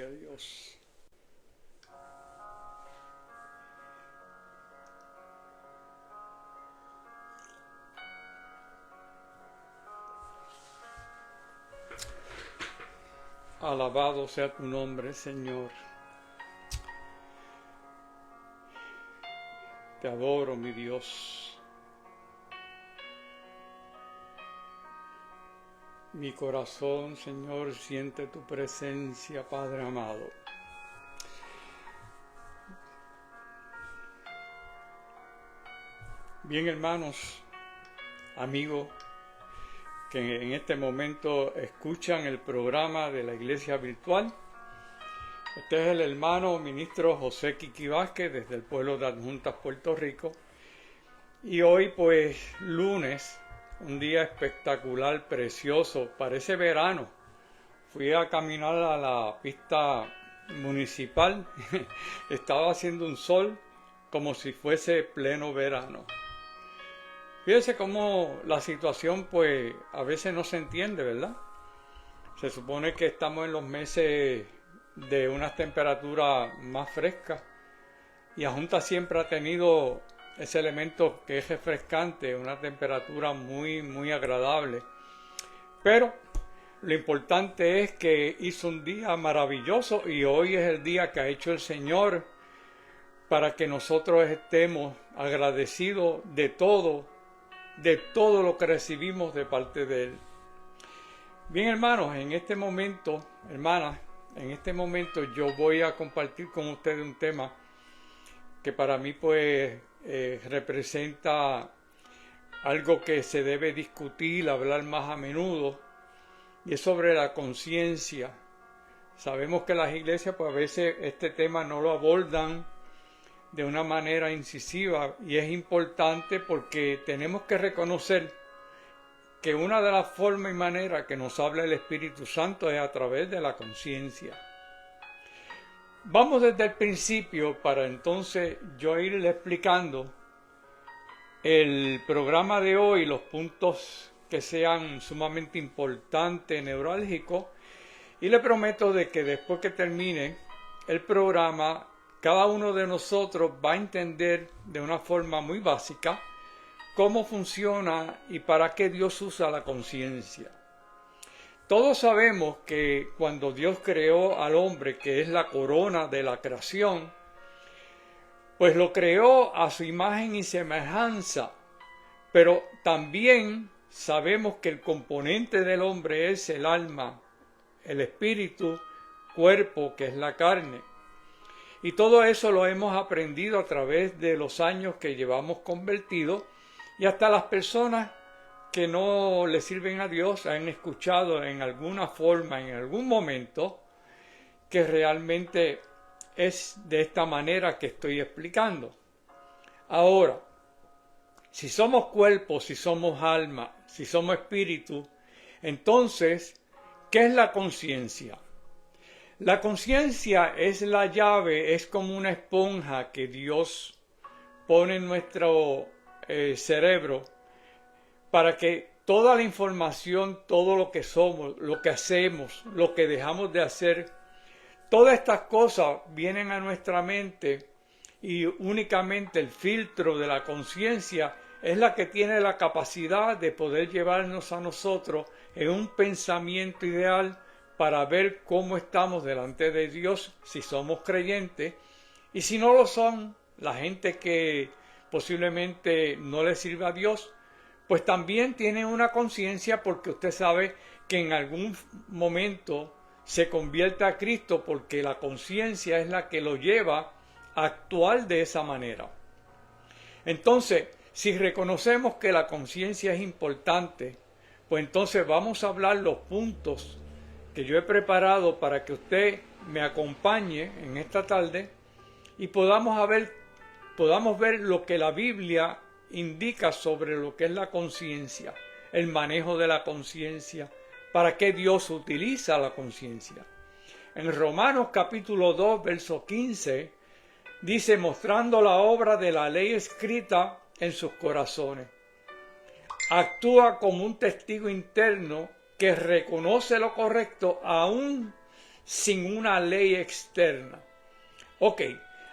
Gloria a Dios. Alabado sea tu nombre, Señor. Te adoro, mi Dios. Mi corazón, Señor, siente tu presencia, Padre amado. Bien, hermanos, amigos, que en este momento escuchan el programa de la Iglesia Virtual. Este es el hermano ministro José Quiqui Vázquez desde el pueblo de Adjuntas, Puerto Rico. Y hoy, pues, lunes, un día espectacular, precioso, parece verano. Fui a caminar a la pista municipal, estaba haciendo un sol como si fuese pleno verano. Fíjense cómo la situación, pues, a veces no se entiende, ¿verdad? Se supone que estamos en los meses de unas temperaturas más frescas y Adjuntas siempre ha tenido ese elemento que es refrescante, una temperatura muy agradable. Pero lo importante es que hizo un día maravilloso y hoy es el día que ha hecho el Señor para que nosotros estemos agradecidos de todo lo que recibimos de parte de Él. Bien, hermanos, en este momento, hermanas, en este momento yo voy a compartir con ustedes un tema que para mí pues representa algo que se debe discutir, hablar más a menudo, y es sobre la conciencia. Sabemos que las iglesias pues a veces este tema no lo abordan de una manera incisiva y es importante porque tenemos que reconocer que una de las formas y maneras que nos habla el Espíritu Santo es a través de la conciencia. Vamos desde el principio para entonces yo irle explicando el programa de hoy, los puntos que sean sumamente importantes, neurálgicos, y le prometo de que después que termine el programa, cada uno de nosotros va a entender de una forma muy básica cómo funciona y para qué Dios usa la conciencia. Todos sabemos que cuando Dios creó al hombre, que es la corona de la creación, pues lo creó a su imagen y semejanza, pero también sabemos que el componente del hombre es el alma, el espíritu, cuerpo, que es la carne. Y todo eso lo hemos aprendido a través de los años que llevamos convertidos y hasta las personas que no le sirven a Dios han escuchado en alguna forma, en algún momento, que realmente es de esta manera que estoy explicando. Ahora, si somos cuerpo, si somos alma, si somos espíritu, entonces, ¿qué es la conciencia? La conciencia es la llave, es como una esponja que Dios pone en nuestro cerebro para que toda la información, todo lo que somos, lo que hacemos, lo que dejamos de hacer, todas estas cosas vienen a nuestra mente y únicamente el filtro de la conciencia es la que tiene la capacidad de poder llevarnos a nosotros en un pensamiento ideal para ver cómo estamos delante de Dios, si somos creyentes, y si no lo son, la gente que posiblemente no le sirve a Dios, pues también tiene una conciencia porque usted sabe que en algún momento se convierte a Cristo porque la conciencia es la que lo lleva a actuar de esa manera. Entonces, si reconocemos que la conciencia es importante, pues entonces vamos a hablar los puntos que yo he preparado para que usted me acompañe en esta tarde y podamos ver lo que la Biblia indica sobre lo que es la conciencia, el manejo de la conciencia, para qué Dios utiliza la conciencia. En Romanos capítulo 2, verso 15, dice, mostrando la obra de la ley escrita en sus corazones. Actúa como un testigo interno que reconoce lo correcto aún sin una ley externa. Ok,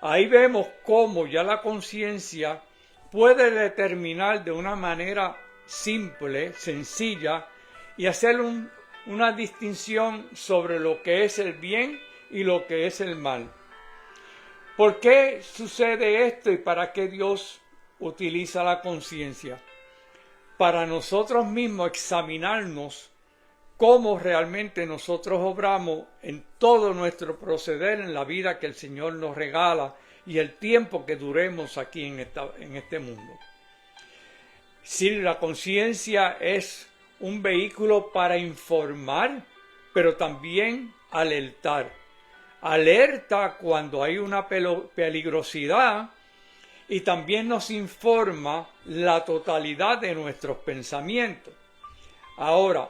ahí vemos cómo ya la conciencia puede determinar de una manera simple, sencilla, y hacer una distinción sobre lo que es el bien y lo que es el mal. ¿Por qué sucede esto y para qué Dios utiliza la conciencia? Para nosotros mismos examinarnos cómo realmente nosotros obramos en todo nuestro proceder en la vida que el Señor nos regala y el tiempo que duremos aquí en este mundo. Si la conciencia es un vehículo para informar, pero también alertar. Alerta cuando hay una peligrosidad y también nos informa la totalidad de nuestros pensamientos. Ahora,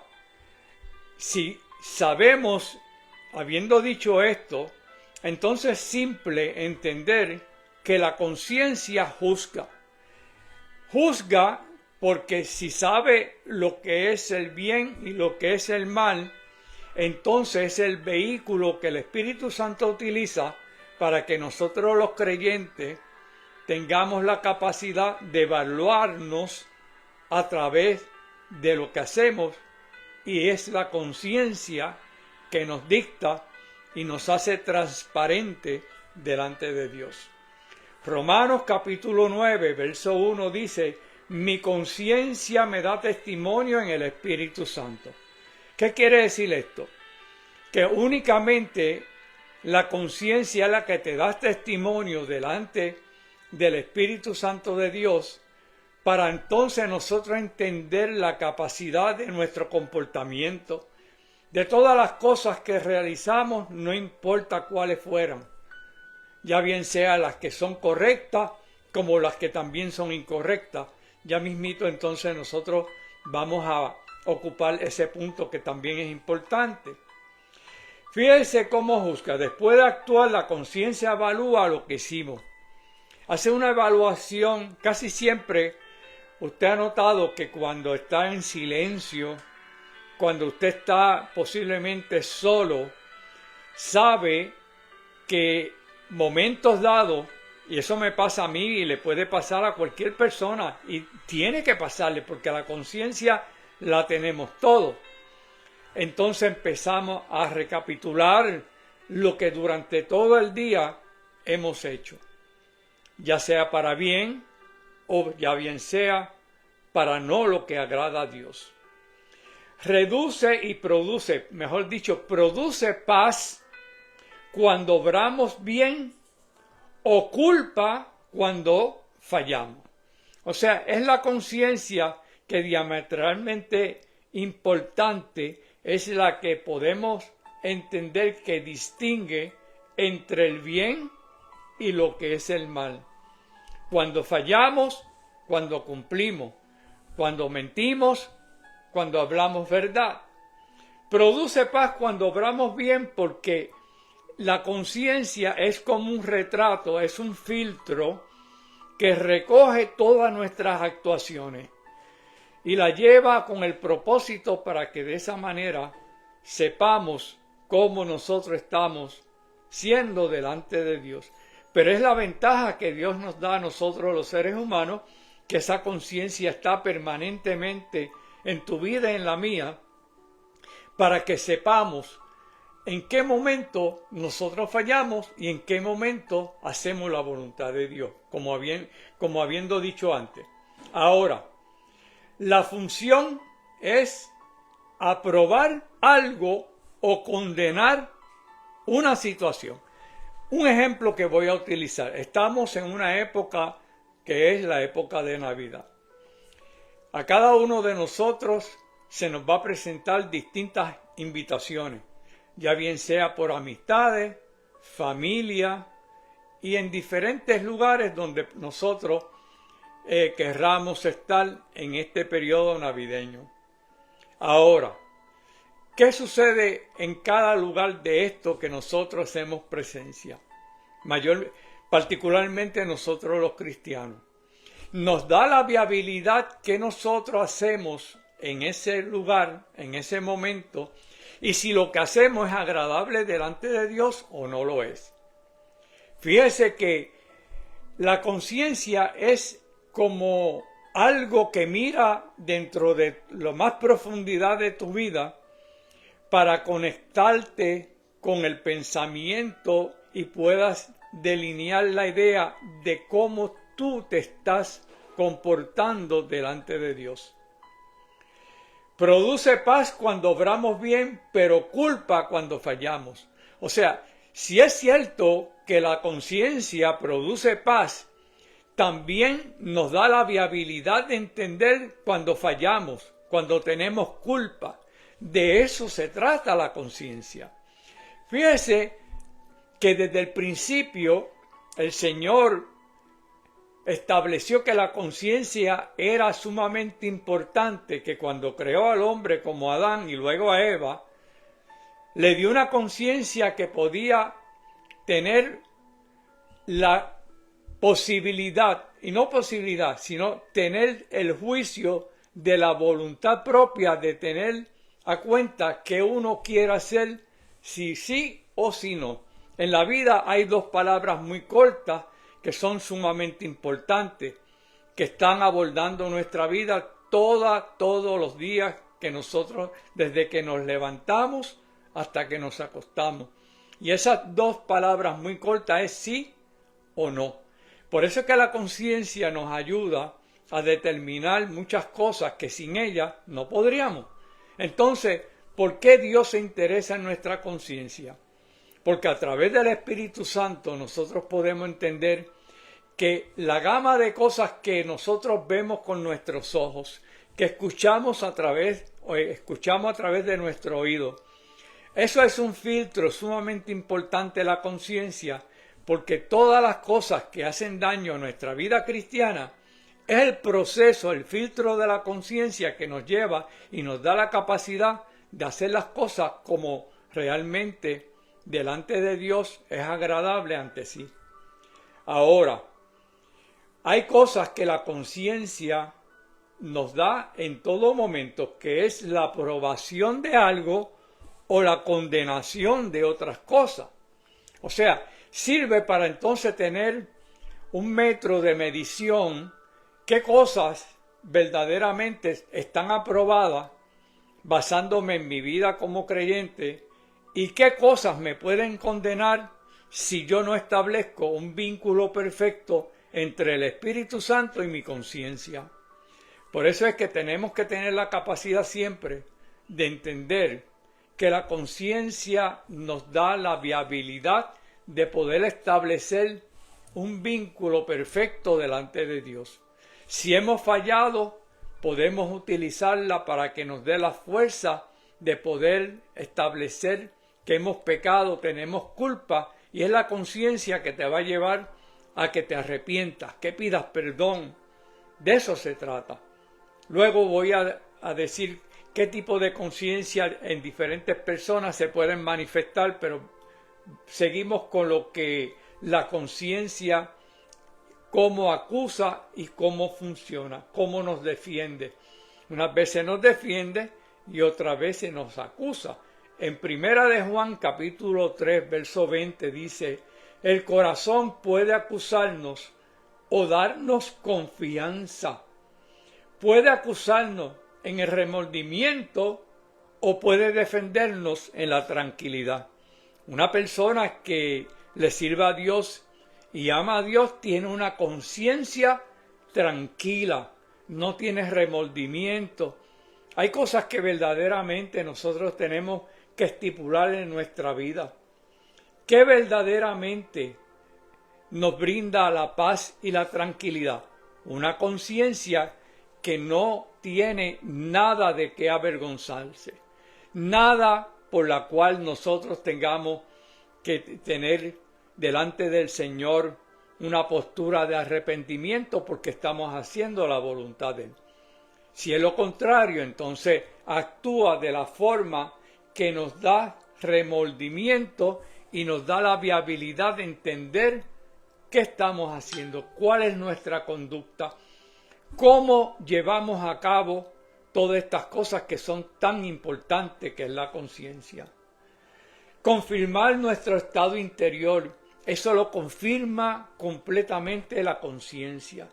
si sabemos, habiendo dicho esto, entonces es simple entender que la conciencia juzga. Juzga porque si sabe lo que es el bien y lo que es el mal, entonces es el vehículo que el Espíritu Santo utiliza para que nosotros los creyentes tengamos la capacidad de evaluarnos a través de lo que hacemos, y es la conciencia que nos dicta y nos hace transparente delante de Dios. Romanos capítulo 9, verso 1 dice: mi conciencia me da testimonio en el Espíritu Santo. ¿Qué quiere decir esto? Que únicamente la conciencia es la que te da testimonio delante del Espíritu Santo de Dios, para entonces nosotros entender la capacidad de nuestro comportamiento, de todas las cosas que realizamos, no importa cuáles fueran, ya bien sea las que son correctas como las que también son incorrectas. Ya mismito entonces nosotros vamos a ocupar ese punto que también es importante. Fíjese cómo juzga. Después de actuar, la conciencia evalúa lo que hicimos. Hace una evaluación. Casi siempre usted ha notado que cuando está en silencio, cuando usted está posiblemente solo, sabe que momentos dados, y eso me pasa a mí y le puede pasar a cualquier persona, y tiene que pasarle porque la conciencia la tenemos todos. Entonces empezamos a recapitular lo que durante todo el día hemos hecho, ya sea para bien o ya bien sea para no lo que agrada a Dios. Reduce y produce, mejor dicho, produce paz cuando obramos bien, o culpa cuando fallamos. O sea, es la conciencia que diametralmente importante, es la que podemos entender que distingue entre el bien y lo que es el mal. Cuando fallamos, cuando cumplimos, cuando mentimos, cuando hablamos verdad. Produce paz cuando obramos bien, porque la conciencia es como un retrato, es un filtro que recoge todas nuestras actuaciones y la lleva con el propósito para que de esa manera sepamos cómo nosotros estamos siendo delante de Dios. Pero es la ventaja que Dios nos da a nosotros los seres humanos, que esa conciencia está permanentemente en tu vida y en la mía, para que sepamos en qué momento nosotros fallamos y en qué momento hacemos la voluntad de Dios, como habiendo dicho antes. Ahora, la función es aprobar algo o condenar una situación. Un ejemplo que voy a utilizar. Estamos en una época que es la época de Navidad. A cada uno de nosotros se nos va a presentar distintas invitaciones, ya bien sea por amistades, familia y en diferentes lugares donde nosotros querramos estar en este periodo navideño. Ahora, ¿qué sucede en cada lugar de esto que nosotros hacemos presencia? Particularmente nosotros los cristianos. Nos da la viabilidad que nosotros hacemos en ese lugar, en ese momento, y si lo que hacemos es agradable delante de Dios o no lo es. Fíjese que la conciencia es como algo que mira dentro de la más profundidad de tu vida para conectarte con el pensamiento y puedas delinear la idea de cómo tú te estás comportando delante de Dios. Produce paz cuando obramos bien, pero culpa cuando fallamos. O sea, si es cierto que la conciencia produce paz, también nos da la viabilidad de entender cuando fallamos, cuando tenemos culpa. De eso se trata la conciencia. Fíjese que desde el principio el Señor estableció que la conciencia era sumamente importante, que cuando creó al hombre como Adán y luego a Eva, le dio una conciencia que podía tener la posibilidad, y no posibilidad, sino tener el juicio de la voluntad propia de tener a cuenta que uno quiera hacer, si sí o si no. En la vida hay dos palabras muy cortas que son sumamente importantes, que están abordando nuestra vida todos los días que nosotros, desde que nos levantamos hasta que nos acostamos. Y esas dos palabras muy cortas es sí o no. Por eso es que la conciencia nos ayuda a determinar muchas cosas que sin ella no podríamos. Entonces, ¿por qué Dios se interesa en nuestra conciencia? Porque a través del Espíritu Santo nosotros podemos entender que la gama de cosas que nosotros vemos con nuestros ojos, que escuchamos a través de nuestro oído, eso es un filtro sumamente importante de la conciencia, porque todas las cosas que hacen daño a nuestra vida cristiana es el proceso, el filtro de la conciencia que nos lleva y nos da la capacidad de hacer las cosas como realmente delante de Dios es agradable ante sí. Ahora, hay cosas que la conciencia nos da en todo momento, que es la aprobación de algo o la condenación de otras cosas. O sea, sirve para entonces tener un metro de medición, qué cosas verdaderamente están aprobadas basándome en mi vida como creyente y qué cosas me pueden condenar si yo no establezco un vínculo perfecto entre el Espíritu Santo y mi conciencia. Por eso es que tenemos que tener la capacidad siempre de entender que la conciencia nos da la viabilidad de poder establecer un vínculo perfecto delante de Dios. Si hemos fallado, podemos utilizarla para que nos dé la fuerza de poder establecer que hemos pecado, tenemos culpa, y es la conciencia que te va a llevar a que te arrepientas, que pidas perdón. De eso se trata. Luego voy a decir qué tipo de conciencia en diferentes personas se pueden manifestar, pero seguimos con lo que la conciencia, cómo acusa y cómo funciona, cómo nos defiende. Unas veces nos defiende y otras veces nos acusa. En Primera de Juan, capítulo 3, verso 20, dice: el corazón puede acusarnos o darnos confianza. Puede acusarnos en el remordimiento o puede defendernos en la tranquilidad. Una persona que le sirve a Dios y ama a Dios tiene una conciencia tranquila, no tiene remordimiento. Hay cosas que verdaderamente nosotros tenemos que estipular en nuestra vida. ¿Qué verdaderamente nos brinda la paz y la tranquilidad? Una conciencia que no tiene nada de qué avergonzarse, nada por la cual nosotros tengamos que tener delante del Señor una postura de arrepentimiento porque estamos haciendo la voluntad de Él. Si es lo contrario, entonces actúa de la forma que nos da remordimiento y nos da la viabilidad de entender qué estamos haciendo, cuál es nuestra conducta, cómo llevamos a cabo todas estas cosas que son tan importantes, que es la conciencia. Confirmar nuestro estado interior, eso lo confirma completamente la conciencia.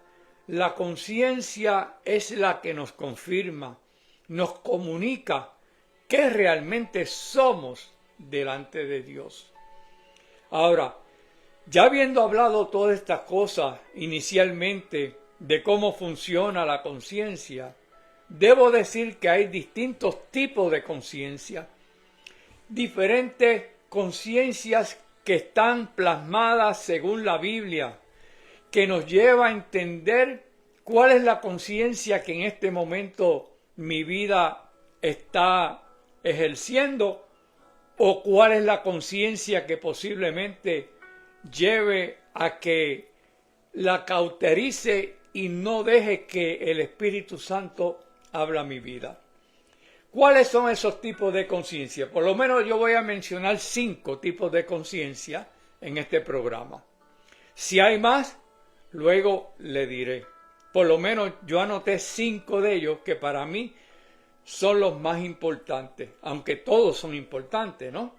La conciencia es la que nos confirma, nos comunica qué realmente somos delante de Dios. Ahora, ya habiendo hablado todas estas cosas inicialmente de cómo funciona la conciencia, debo decir que hay distintos tipos de conciencia, diferentes conciencias que están plasmadas según la Biblia, que nos lleva a entender cuál es la conciencia que en este momento mi vida está ejerciendo o cuál es la conciencia que posiblemente lleve a que la cauterice y no deje que el Espíritu Santo hable mi vida. ¿Cuáles son esos tipos de conciencia? Por lo menos yo voy a mencionar 5 tipos de conciencia en este programa. Si hay más, luego le diré. Por lo menos yo anoté 5 de ellos que para mí son los más importantes, aunque todos son importantes, ¿no?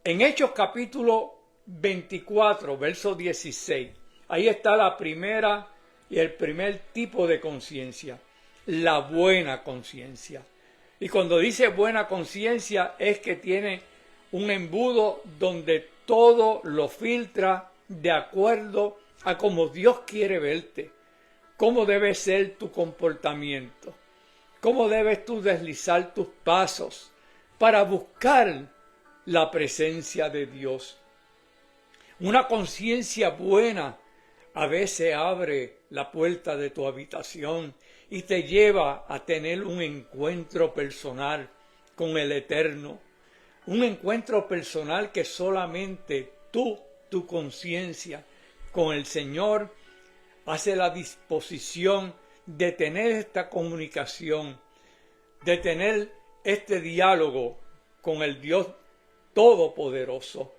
En Hechos capítulo 24, verso 16, ahí está la primera y el primer tipo de conciencia, la buena conciencia. Y cuando dice buena conciencia es que tiene un embudo donde todo lo filtra de acuerdo a cómo Dios quiere verte, cómo debe ser tu comportamiento, cómo debes tú deslizar tus pasos para buscar la presencia de Dios. Una conciencia buena a veces abre la puerta de tu habitación y te lleva a tener un encuentro personal con el Eterno. Un encuentro personal que solamente tú, tu conciencia con el Señor, hace la disposición de tener esta comunicación, de tener este diálogo con el Dios Todopoderoso.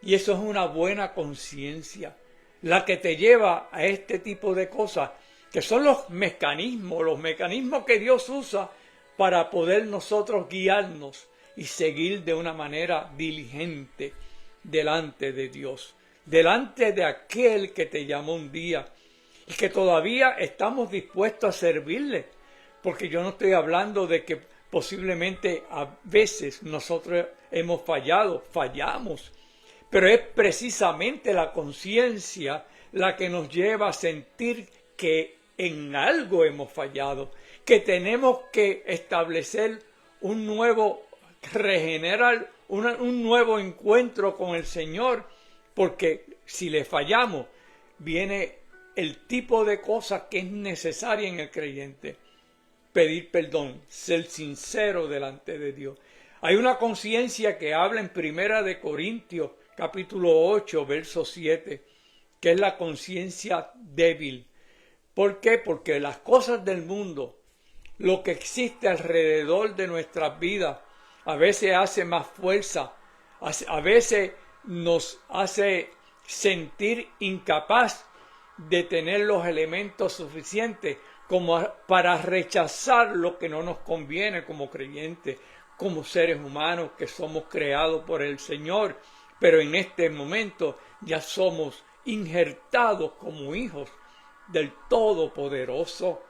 Y eso es una buena conciencia, la que te lleva a este tipo de cosas, que son los mecanismos que Dios usa para poder nosotros guiarnos y seguir de una manera diligente delante de Dios, delante de aquel que te llamó un día y que todavía estamos dispuestos a servirle, porque yo no estoy hablando de que posiblemente a veces nosotros hemos fallamos, pero es precisamente la conciencia la que nos lleva a sentir que en algo hemos fallado, que tenemos que establecer un nuevo encuentro con el Señor, porque si le fallamos, viene el tipo de cosas que es necesaria en el creyente: pedir perdón, ser sincero delante de Dios. Hay una conciencia que habla en Primera de Corintios, capítulo 8, verso 7, que es la conciencia débil. ¿Por qué? Porque las cosas del mundo, lo que existe alrededor de nuestras vidas, a veces hace más fuerza, a veces nos hace sentir incapaz de tener los elementos suficientes como para rechazar lo que no nos conviene como creyentes, como seres humanos que somos creados por el Señor, pero en este momento ya somos injertados como hijos del Todopoderoso